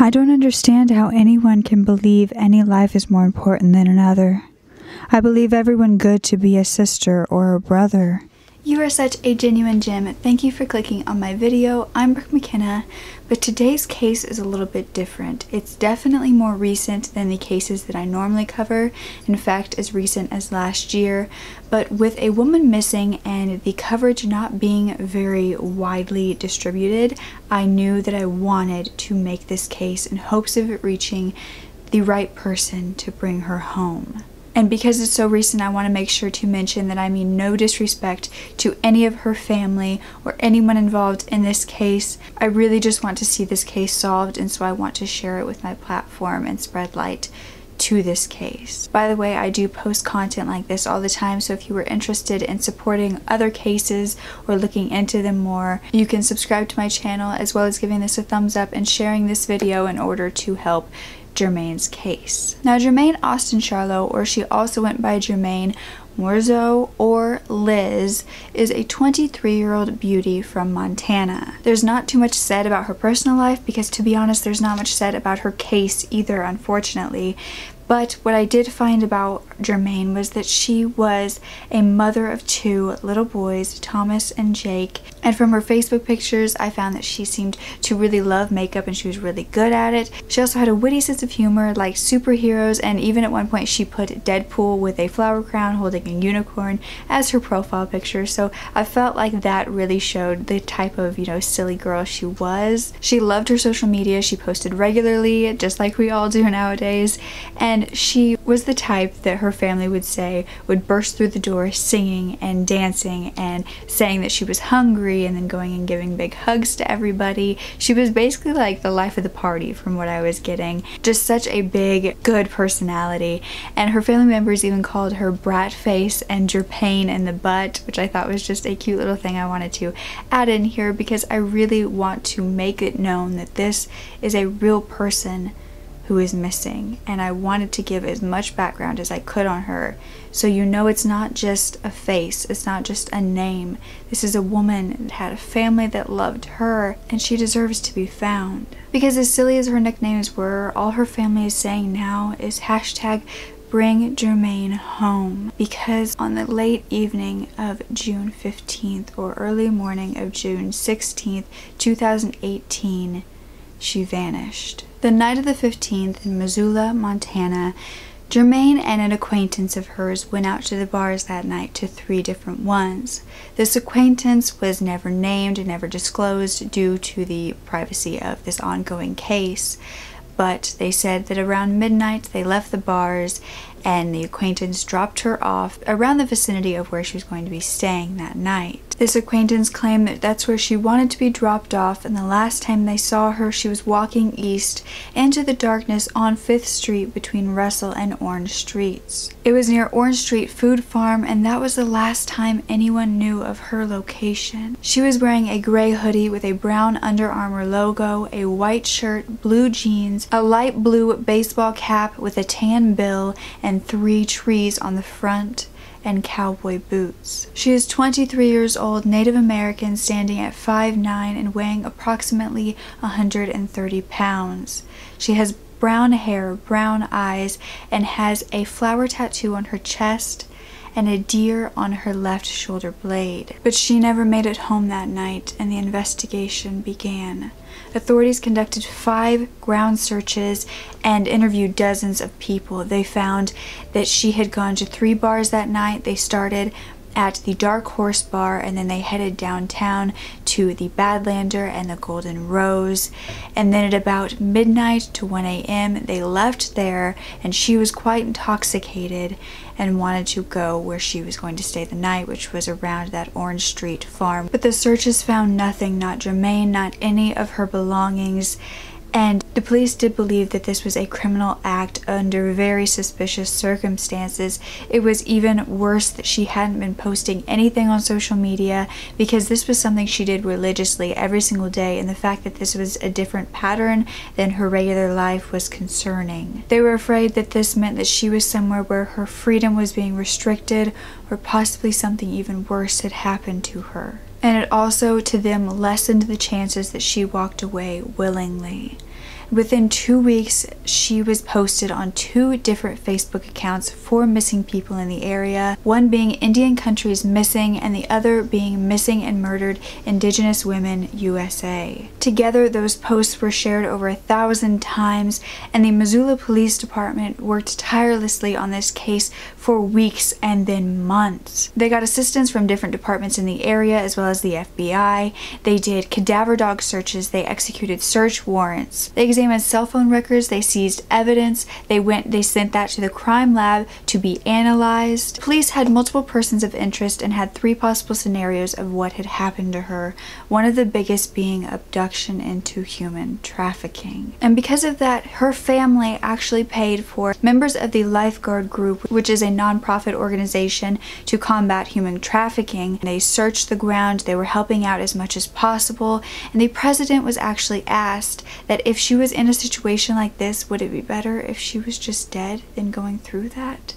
I don't understand how anyone can believe any life is more important than another. I believe everyone good to be a sister or a brother. You are such a genuine gem. Thank you for clicking on my video. I'm Brooke Makenna, but today's case is a little bit different. It's definitely more recent than the cases that I normally cover, in fact as recent as last year, but with a woman missing and the coverage not being very widely distributed, I knew that I wanted to make this case in hopes of it reaching the right person to bring her home. And because it's so recent, I want to make sure to mention that I mean no disrespect to any of her family or anyone involved in this case. I really just want to see this case solved, and so I want to share it with my platform and spread light to this case. By the way, I do post content like this all the time, so if you were interested in supporting other cases or looking into them more, you can subscribe to my channel as well as giving this a thumbs up and sharing this video in order to help Jermain's case. Now, Jermain Austin Charlo, or she also went by Jermain Morigeau or Liz, is a 23-year-old beauty from Montana. There's not too much said about her personal life because, to be honest, there's not much said about her case either, unfortunately. But what I did find about Jermain was that she was a mother of two little boys, Thomas and Jake. And from her Facebook pictures, I found that she seemed to really love makeup and she was really good at it. She also had a witty sense of humor, liked superheroes, and even at one point she put Deadpool with a flower crown holding a unicorn as her profile picture. So I felt like that really showed the type of, silly girl she was. She loved her social media. She posted regularly, just like we all do nowadays. And she was the type that her family would say would burst through the door singing and dancing and saying that she was hungry and then going and giving big hugs to everybody. She was basically like the life of the party from what I was getting. Just such a big, good personality. And her family members even called her Brat Face and Jerpain in the butt, which I thought was just a cute little thing I wanted to add in here because I really want to make it known that this is a real person who is missing, and I wanted to give as much background as I could on her, so it's not just a face, it's not just a name. This is a woman that had a family that loved her, and she deserves to be found. Because as silly as her nicknames were, all her family is saying now is hashtag bring Jermain home, because on the late evening of June 15th or early morning of June 16th, 2018, she vanished. The night of the 15th in Missoula, Montana, Jermain and an acquaintance of hers went out to the bars that night, to 3 different ones. This acquaintance was never named and never disclosed due to the privacy of this ongoing case, but they said that around midnight they left the bars and the acquaintance dropped her off around the vicinity of where she was going to be staying that night. This acquaintance claimed that that's where she wanted to be dropped off, and the last time they saw her she was walking east into the darkness on 5th Street between Russell and Orange Streets. It was near Orange Street Food Farm, and that was the last time anyone knew of her location. She was wearing a gray hoodie with a brown Under Armour logo, a white shirt, blue jeans, a light blue baseball cap with a tan bill, and 3 trees on the front, and cowboy boots. She is 23 years old, Native American, standing at 5'9" and weighing approximately 130 pounds. She has brown hair, brown eyes, and has a flower tattoo on her chest and a deer on her left shoulder blade. But she never made it home that night, and the investigation began. Authorities conducted 5 ground searches and interviewed dozens of people. They found that she had gone to 3 bars that night. They started at the Dark Horse Bar, and then they headed downtown to the Badlander and the Golden Rose, and then at about midnight to 1 a.m. they left there, and she was quite intoxicated and wanted to go where she was going to stay the night, which was around that Orange Street farm. But the searches found nothing, not Jermain, not any of her belongings, and the police did believe that this was a criminal act under very suspicious circumstances. It was even worse that she hadn't been posting anything on social media, because this was something she did religiously every single day, and the fact that this was a different pattern than her regular life was concerning. They were afraid that this meant that she was somewhere where her freedom was being restricted, or possibly something even worse had happened to her. And it also, to them, lessened the chances that she walked away willingly. Within 2 weeks, she was posted on 2 different Facebook accounts for missing people in the area, one being Indian Countries Missing and the other being Missing and Murdered Indigenous Women USA. Together, those posts were shared over 1,000 times, and the Missoula Police Department worked tirelessly on this case for weeks and then months. They got assistance from different departments in the area as well as the FBI. They did cadaver dog searches, they executed search warrants, they examined cell phone records, they seized evidence, they sent that to the crime lab to be analyzed. Police had multiple persons of interest and had 3 possible scenarios of what had happened to her, one of the biggest being abduction into human trafficking. And because of that, her family actually paid for members of the Lifeguard Group, which is a non-profit organization to combat human trafficking. They searched the ground, they were helping out as much as possible, and the president was actually asked that if she was in a situation like this, would it be better if she was just dead than going through that?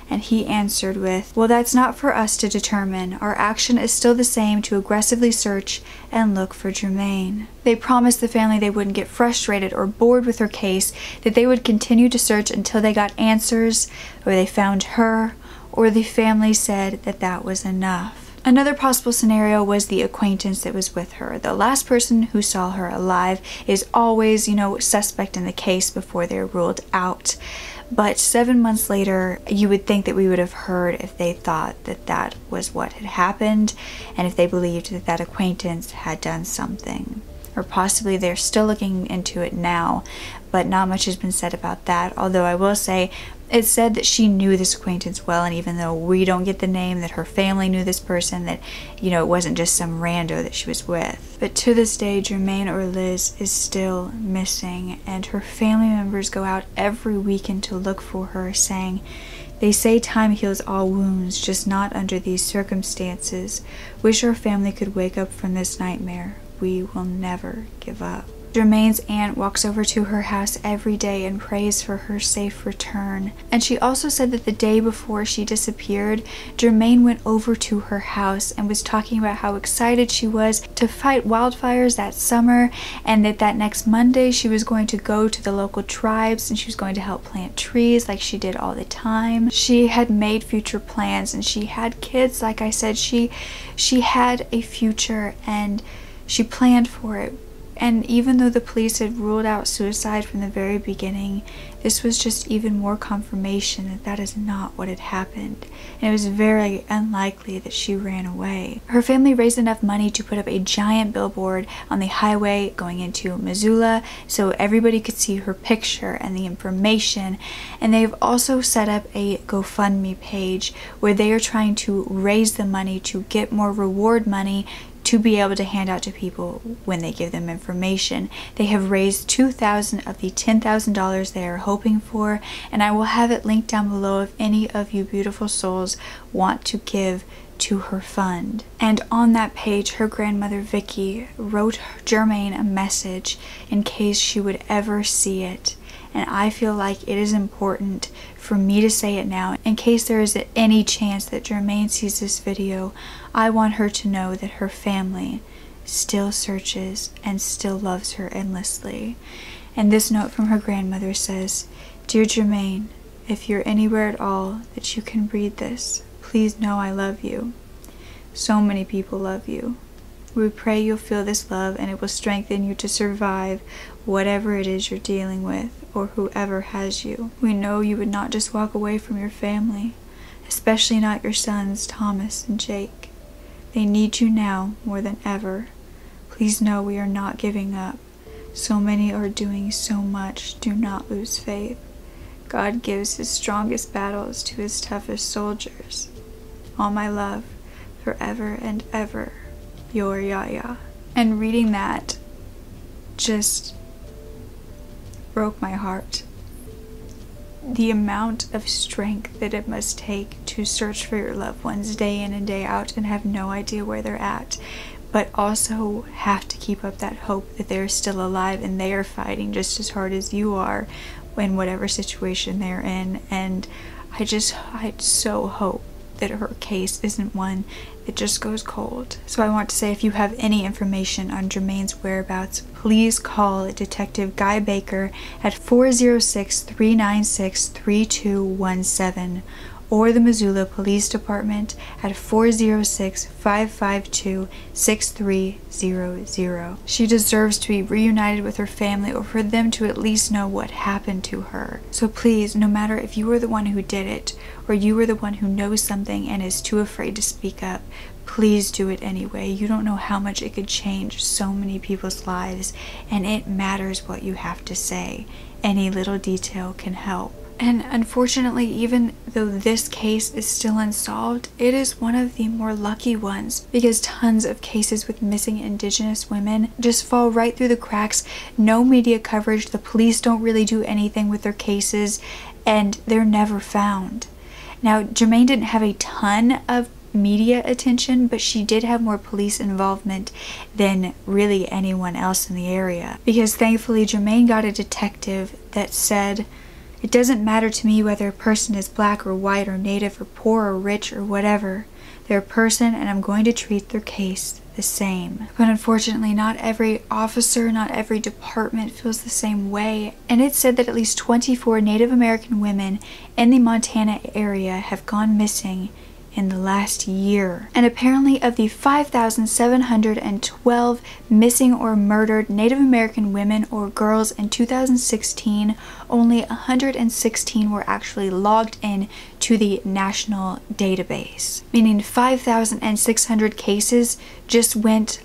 And he answered with, well, that's not for us to determine. Our action is still the same, to aggressively search and look for Jermain. They promised the family they wouldn't get frustrated or bored with her case, that they would continue to search until they got answers, or they found her, or the family said that that was enough. Another possible scenario was the acquaintance that was with her. The last person who saw her alive is always, suspect in the case before they're ruled out. But 7 months later, you would think that we would have heard if they thought that that was what had happened, and if they believed that that acquaintance had done something. Or possibly they're still looking into it now, but not much has been said about that. Although I will say, it's said that she knew this acquaintance well, and even though we don't get the name, that her family knew this person, that, it wasn't just some rando that she was with. But to this day, Jermain or Liz is still missing, and her family members go out every weekend to look for her, saying, they say time heals all wounds, just not under these circumstances. Wish our family could wake up from this nightmare. We will never give up. Jermain's aunt walks over to her house every day and prays for her safe return. And she also said that the day before she disappeared, Jermain went over to her house and was talking about how excited she was to fight wildfires that summer, and that next Monday she was going to go to the local tribes and she was going to help plant trees like she did all the time. She had made future plans and she had kids. Like I said, she had a future and she planned for it. And even though the police had ruled out suicide from the very beginning, this was just even more confirmation that that is not what had happened. And it was very unlikely that she ran away. Her family raised enough money to put up a giant billboard on the highway going into Missoula so everybody could see her picture and the information. And they've also set up a GoFundMe page where they are trying to raise the money to get more reward money to be able to hand out to people when they give them information. They have raised $2,000 of the $10,000 they are hoping for, and I will have it linked down below if any of you beautiful souls want to give to her fund. And on that page, her grandmother Vicky wrote Jermain a message in case she would ever see it. And I feel like it is important for me to say it now in case there is any chance that Jermain sees this video. I want her to know that her family still searches and still loves her endlessly. And this note from her grandmother says, "Dear Jermain, if you're anywhere at all that you can read this, please know I love you. So many people love you. We pray you'll feel this love and it will strengthen you to survive whatever it is you're dealing with or whoever has you. We know you would not just walk away from your family, especially not your sons Thomas and Jake. They need you now more than ever. Please know we are not giving up. So many are doing so much. Do not lose faith. God gives his strongest battles to his toughest soldiers. All my love, forever and ever. Your Yaya." And reading that just broke my heart. The amount of strength that it must take to search for your loved ones day in and day out and have no idea where they're at, but also have to keep up that hope that they're still alive and they are fighting just as hard as you are in whatever situation they're in. And I so hope that her case isn't one that just goes cold. So I want to say, if you have any information on Jermain's whereabouts, please call Detective Guy Baker at 406-396-3217 or the Missoula Police Department at 406-552-6300. She deserves to be reunited with her family, or for them to at least know what happened to her. So please, no matter if you were the one who did it, or you were the one who knows something and is too afraid to speak up, please do it anyway. You don't know how much it could change so many people's lives, and it matters what you have to say. Any little detail can help. And unfortunately, even though this case is still unsolved, it is one of the more lucky ones, because tons of cases with missing Indigenous women just fall right through the cracks. No media coverage, the police don't really do anything with their cases, and they're never found. Now, Jermain didn't have a ton of media attention, but she did have more police involvement than really anyone else in the area, because thankfully Jermain got a detective that said, "It doesn't matter to me whether a person is black or white or native or poor or rich or whatever. They're a person, and I'm going to treat their case the same." But unfortunately, not every officer, not every department feels the same way. And it said that at least 24 Native American women in the Montana area have gone missing in the last year. And apparently, of the 5,712 missing or murdered Native American women or girls in 2016, only 116 were actually logged in to the national database, meaning 5,600 cases just went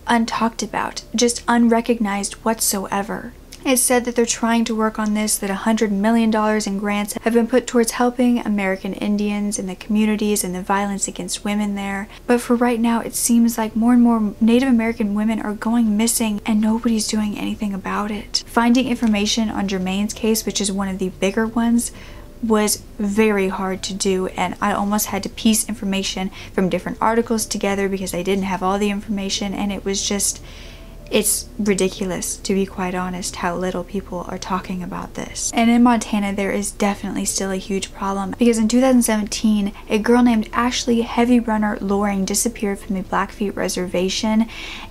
untalked about, just unrecognized whatsoever. It said that they're trying to work on this, that $100 million in grants have been put towards helping American Indians and the communities and the violence against women there. But for right now, it seems like more and more Native American women are going missing and nobody's doing anything about it. Finding information on Jermain's case, which is one of the bigger ones, was very hard to do, and I almost had to piece information from different articles together because I didn't have all the information, and it was just, it's ridiculous, to be quite honest, how little people are talking about this. And in Montana, there is definitely still a huge problem, because in 2017, a girl named Ashley Heavy Runner Loring disappeared from the Blackfeet Reservation,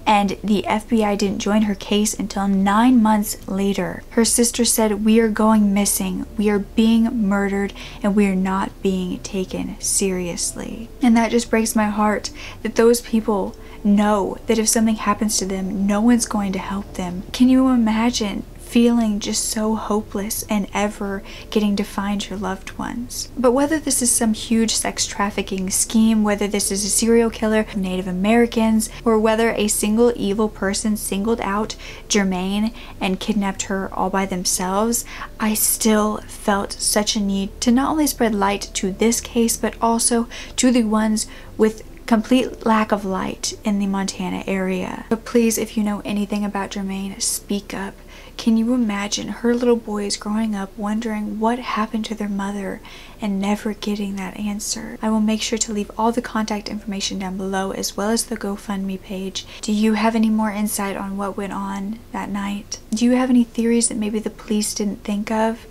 and the FBI didn't join her case until 9 months later. Her sister said, "We are going missing, we are being murdered, and we are not being taken seriously." And that just breaks my heart, that those people know that if something happens to them, no one's going to help them. Can you imagine feeling just so hopeless and ever getting to find your loved ones? But whether this is some huge sex trafficking scheme, whether this is a serial killer of Native Americans, or whether a single evil person singled out Jermain and kidnapped her all by themselves, I still felt such a need to not only spread light to this case, but also to the ones with complete lack of light in the Montana area. But please, if you know anything about Jermain, speak up. Can you imagine her little boys growing up wondering what happened to their mother and never getting that answer? I will make sure to leave all the contact information down below, as well as the GoFundMe page. Do you have any more insight on what went on that night? Do you have any theories that maybe the police didn't think of?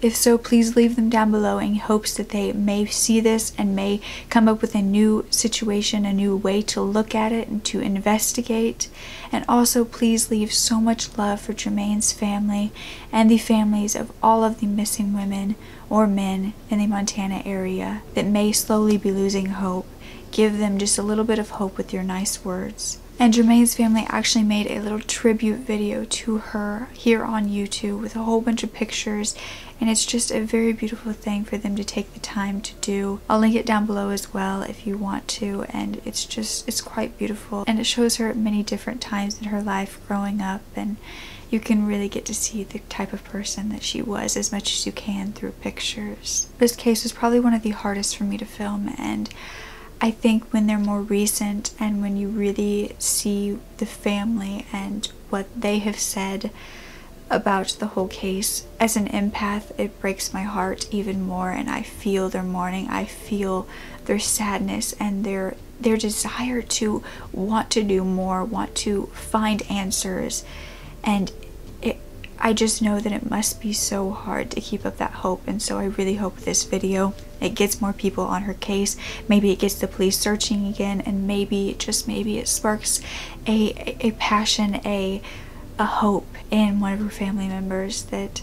If so, please leave them down below in hopes that they may see this and may come up with a new situation, a new way to look at it and to investigate. And also, please leave so much love for Jermain's family and the families of all of the missing women or men in the Montana area that may slowly be losing hope. Give them just a little bit of hope with your nice words. And Jermain's family actually made a little tribute video to her here on YouTube with a whole bunch of pictures, and it's just a very beautiful thing for them to take the time to do. I'll link it down below as well if you want to, and it's quite beautiful, and it shows her at many different times in her life growing up, and you can really get to see the type of person that she was as much as you can through pictures. This case was probably one of the hardest for me to film, and I think when they're more recent and when you really see the family and what they have said about the whole case, as an empath, it breaks my heart even more, and I feel their mourning, I feel their sadness and their desire to want to do more, want to find answers, and I just know that it must be so hard to keep up that hope, and so I really hope this video, it gets more people on her case. Maybe it gets the police searching again, and maybe, just maybe, it sparks a passion, a hope in one of her family members that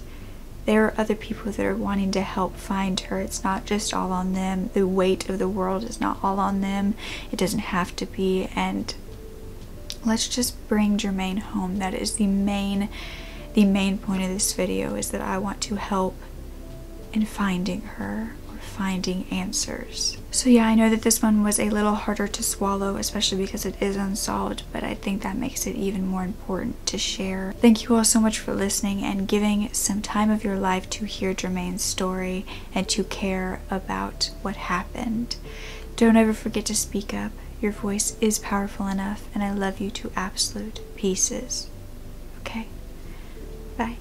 there are other people that are wanting to help find her. It's not just all on them. The weight of the world is not all on them. It doesn't have to be, and let's just bring Jermain home. That is the main point of this video, is that I want to help in finding her, or finding answers. So yeah, I know that this one was a little harder to swallow, especially because it is unsolved, but I think that makes it even more important to share. Thank you all so much for listening and giving some time of your life to hear Jermain's story and to care about what happened. Don't ever forget to speak up. Your voice is powerful enough, and I love you to absolute pieces. Okay? Bye.